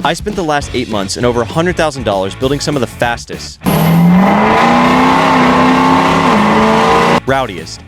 I spent the last 8 months and over $100,000 building some of the fastest, rowdiest,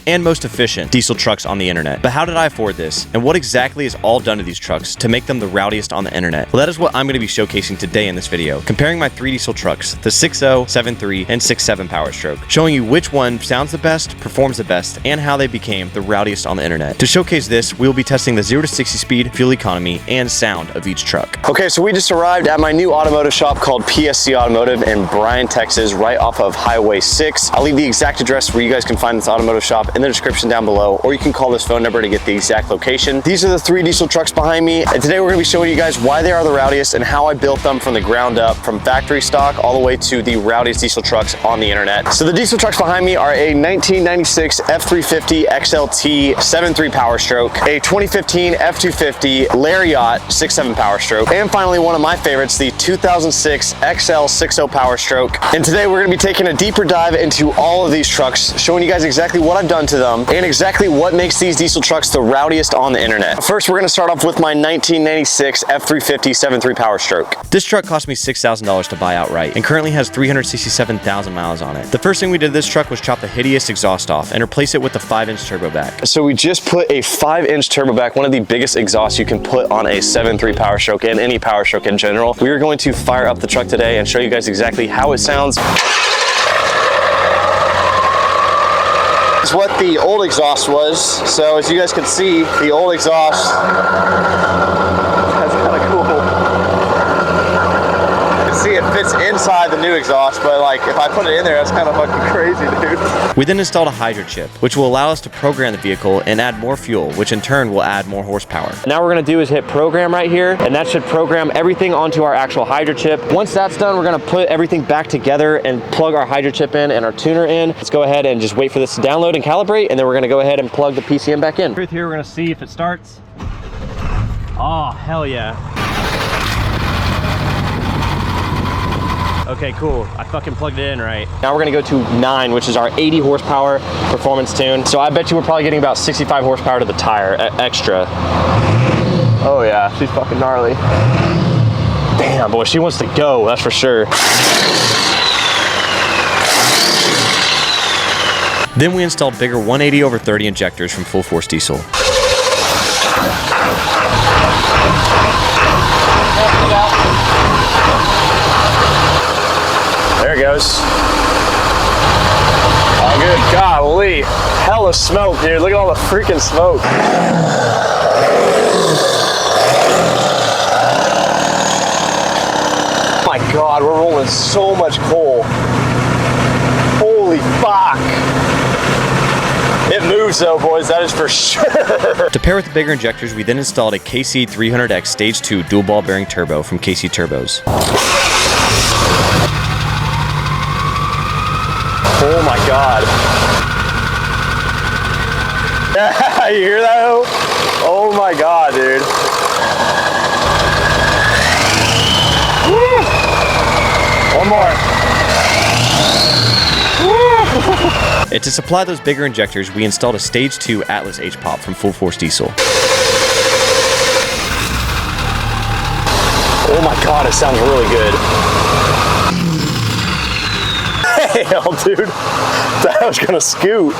and most efficient diesel trucks on the internet. But how did I afford this? And what exactly is all done to these trucks to make them the rowdiest on the internet? Well, that is what I'm going to be showcasing today in this video, comparing my 3 diesel trucks, the 6.0, 7.3, and 6.7 Powerstroke, showing you which one sounds the best, performs the best, and how they became the rowdiest on the internet. To showcase this, we will be testing the 0 to 60 speed, fuel economy, and sound of each truck. Okay, so we just arrived at my new automotive shop called PSC Automotive in Bryan, Texas, right off of Highway 6. I'll leave the exact address where you guys can find this automotive shop in the description down below, or you can call this phone number to get the exact location. These are the 3 diesel trucks behind me, and today we're going to be showing you guys why they are the rowdiest and how I built them from the ground up, from factory stock all the way to the rowdiest diesel trucks on the internet. So the diesel trucks behind me are a 1996 F350 XLT 7.3 Powerstroke, a 2015 F250 Lariat 6.7 Powerstroke, and finally one of my favorites, the 2006 XL 6.0 Powerstroke. And today we're going to be taking a deeper dive into all of these trucks, showing you guys exactly what I've done to them and exactly what makes these diesel trucks the rowdiest on the internet. First, we're going to start off with my 1996 F350 7.3 Powerstroke. This truck cost me $6,000 to buy outright and currently has 367,000 miles on it. The first thing we did to this truck was chop the hideous exhaust off and replace it with a 5-inch turbo back. So we just put a 5-inch turbo back, one of the biggest exhausts you can put on a 7.3 Powerstroke and any Powerstroke in general. We are going to fire up the truck today and show you guys exactly how it sounds. This is what the old exhaust was. So as you guys can see, the old exhaust, that's kind of cool. You can see it fits inside the new exhaust, but like if I put it in there, that's kind of fucking crazy, dude. We then installed a hydro chip, which will allow us to program the vehicle and add more fuel, which in turn will add more horsepower. Now what we're gonna do is hit program right here, and that should program everything onto our actual hydro chip. Once that's done, we're gonna put everything back together and plug our hydro chip in and our tuner in. Let's go ahead and just wait for this to download and calibrate, and then we're gonna go ahead and plug the PCM back in. Right here, we're gonna see if it starts. Oh, hell yeah. Okay, cool. I fucking plugged it in right. Now we're gonna go to 9, which is our 80 horsepower performance tune. So I bet you we're probably getting about 65 horsepower to the tire extra. Oh yeah, she's fucking gnarly. Damn, boy, she wants to go, that's for sure. Then we installed bigger 180/30 injectors from Full Force Diesel. There it goes. Oh, good. Golly. Hella smoke, dude. Look at all the freaking smoke. Oh my God, we're rolling so much coal. Holy fuck. It moves though, boys, that is for sure. To pair with the bigger injectors, we then installed a KC 300X Stage 2 dual ball bearing turbo from KC Turbos. Oh my God. You hear that? Oh my God, dude. Woo. One more. And to supply those bigger injectors, we installed a Stage 2 Atlas H-Pop from Full Force Diesel. Oh my God, it sounds really good. Hell, dude, that was gonna scoot.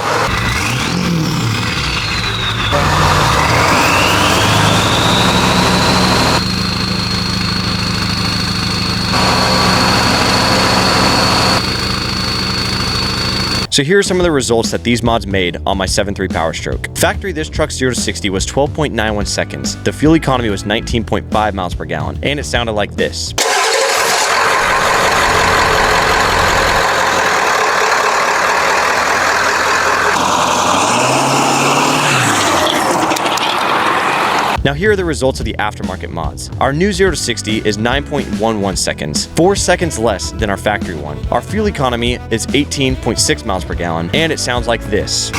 So here are some of the results that these mods made on my 7.3 Powerstroke. Factory, this truck's 0 to 60 was 12.91 seconds. The fuel economy was 19.5 miles per gallon, and it sounded like this. Now here are the results of the aftermarket mods. Our new 0 to 60 is 9.11 seconds, 4 seconds less than our factory one. Our fuel economy is 18.6 miles per gallon, and it sounds like this.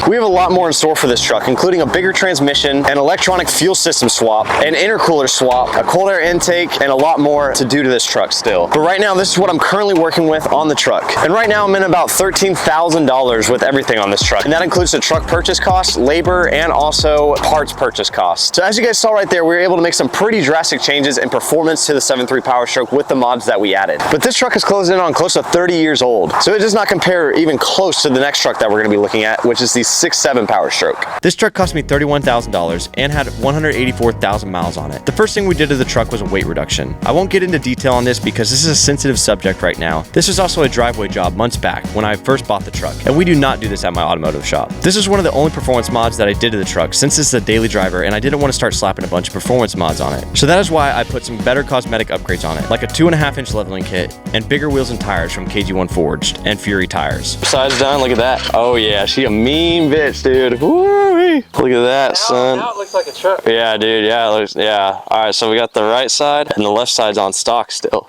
We have a lot more in store for this truck, including a bigger transmission, an electronic fuel system swap, an intercooler swap, a cold air intake, and a lot more to do to this truck still. But right now, this is what I'm currently working with on the truck. And right now I'm in about $13,000 with everything on this truck. And that includes the truck purchase costs, labor, and also parts purchase costs. So as you guys saw right there, we were able to make some pretty drastic changes in performance to the 7.3 Powerstroke with the mods that we added. But this truck is closing in on close to 30 years old. So it does not compare even close to the next truck that we're gonna be looking at, which is the 6.7 Powerstroke. This truck cost me $31,000 and had 184,000 miles on it. The first thing we did to the truck was a weight reduction. I won't get into detail on this because this is a sensitive subject right now. This was also a driveway job months back when I first bought the truck, and we do not do this at my automotive shop. This is one of the only performance mods that I did to the truck since it's a daily driver, and I didn't want to start slapping a bunch of performance mods on it. So that is why I put some better cosmetic upgrades on it, like a 2.5-inch leveling kit and bigger wheels and tires from KG1 Forged and Fury tires. Sides done, look at that. Oh yeah, she a mean bitch, dude. Woo-wee. Look at that, son. Now it looks like a truck. Yeah, dude, yeah, it looks, yeah. All right, so we got the right side and the left side's on stock still.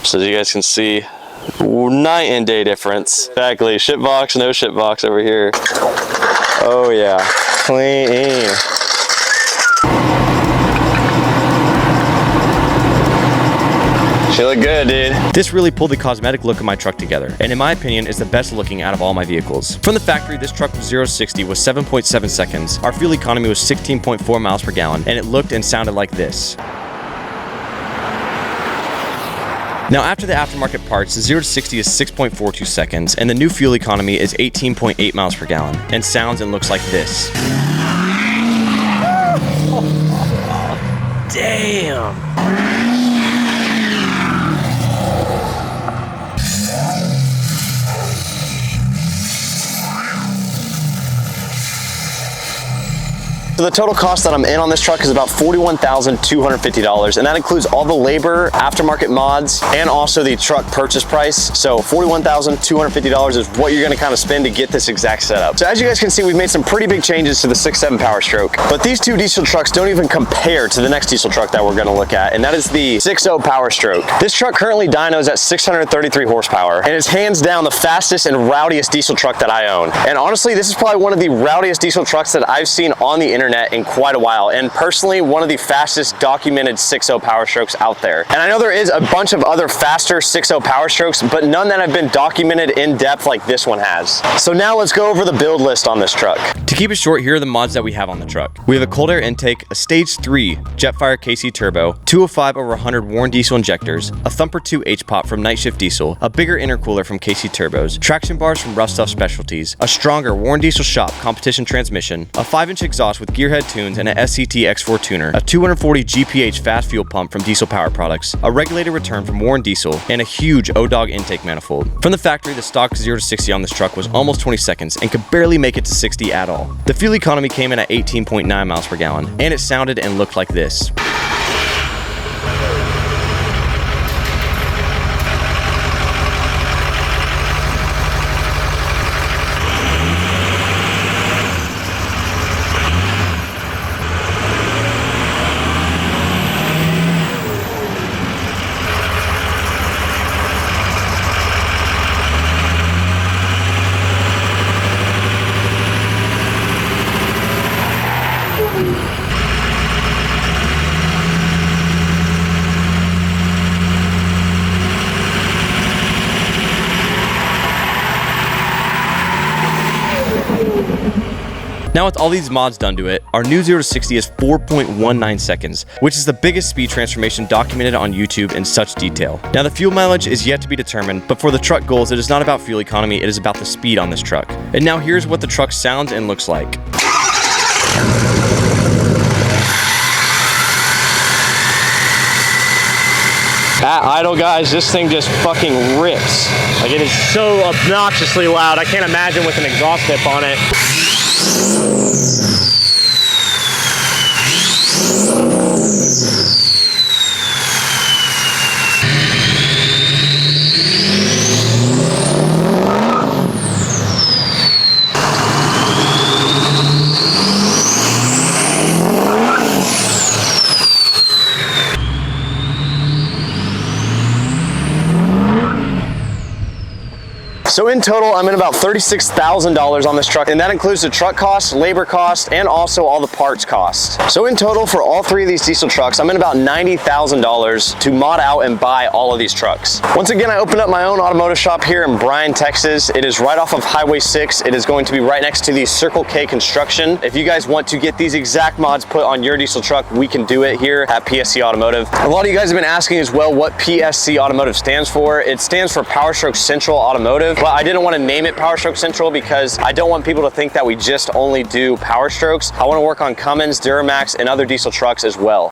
So as you guys can see, night and day difference. Exactly, ship box, no ship box over here. Oh yeah, clean. She look good, dude. This really pulled the cosmetic look of my truck together, and in my opinion, is the best looking out of all my vehicles. From the factory, this truck from 0 to 60 was 7.7 seconds. Our fuel economy was 16.4 miles per gallon, and it looked and sounded like this. Now, after the aftermarket parts, the 0 to 60 is 6.42 seconds, and the new fuel economy is 18.8 miles per gallon, and sounds and looks like this. Damn. So the total cost that I'm in on this truck is about $41,250, and that includes all the labor, aftermarket mods, and also the truck purchase price. So $41,250 is what you're gonna kind of spend to get this exact setup. So as you guys can see, we've made some pretty big changes to the 6.7 Powerstroke, but these two diesel trucks don't even compare to the next diesel truck that we're gonna look at, and that is the 6.0 Powerstroke. This truck currently dynos at 633 horsepower, and is hands down the fastest and rowdiest diesel truck that I own. And honestly, this is probably one of the rowdiest diesel trucks that I've seen on the internet in quite a while, and personally one of the fastest documented 6.0 Powerstrokes out there. And I know there is a bunch of other faster 6.0 Powerstrokes, but none that have been documented in depth like this one has. So now let's go over the build list on this truck. To keep it short, here are the mods that we have on the truck. We have a cold air intake, a stage 3 Jetfire KC turbo, 205/100 Warren diesel injectors, a Thumper 2 H-pop from Night Shift Diesel, a bigger intercooler from KC turbos, traction bars from Rough Stuff Specialties, a stronger Warren Diesel shop competition transmission, a 5-inch exhaust with gearhead tunes and an SCT X4 tuner, a 240 GPH fast fuel pump from Diesel Power Products, a regulated return from Warren Diesel, and a huge O-Dog intake manifold. From the factory, the stock 0 to 60 on this truck was almost 20 seconds and could barely make it to 60 at all. The fuel economy came in at 18.9 miles per gallon, and it sounded and looked like this. Now with all these mods done to it, our new 0 to 60 is 4.19 seconds, which is the biggest speed transformation documented on YouTube in such detail. Now the fuel mileage is yet to be determined, but for the truck goals, it is not about fuel economy, it is about the speed on this truck. And now here's what the truck sounds and looks like. At idle, guys, this thing just fucking rips. Like, it is so obnoxiously loud. I can't imagine with an exhaust tip on it. So in total, I'm in about $36,000 on this truck, and that includes the truck cost, labor cost, and also all the parts cost. So in total, for all three of these diesel trucks, I'm in about $90,000 to mod out and buy all of these trucks. Once again, I opened up my own automotive shop here in Bryan, Texas. It is right off of Highway 6. It is going to be right next to the Circle K construction. If you guys want to get these exact mods put on your diesel truck, we can do it here at PSC Automotive. A lot of you guys have been asking as well what PSC Automotive stands for. It stands for Powerstroke Central Automotive, but I didn't want to name it Powerstroke Central because I don't want people to think that we just only do Power Strokes. I want to work on Cummins, Duramax, and other diesel trucks as well.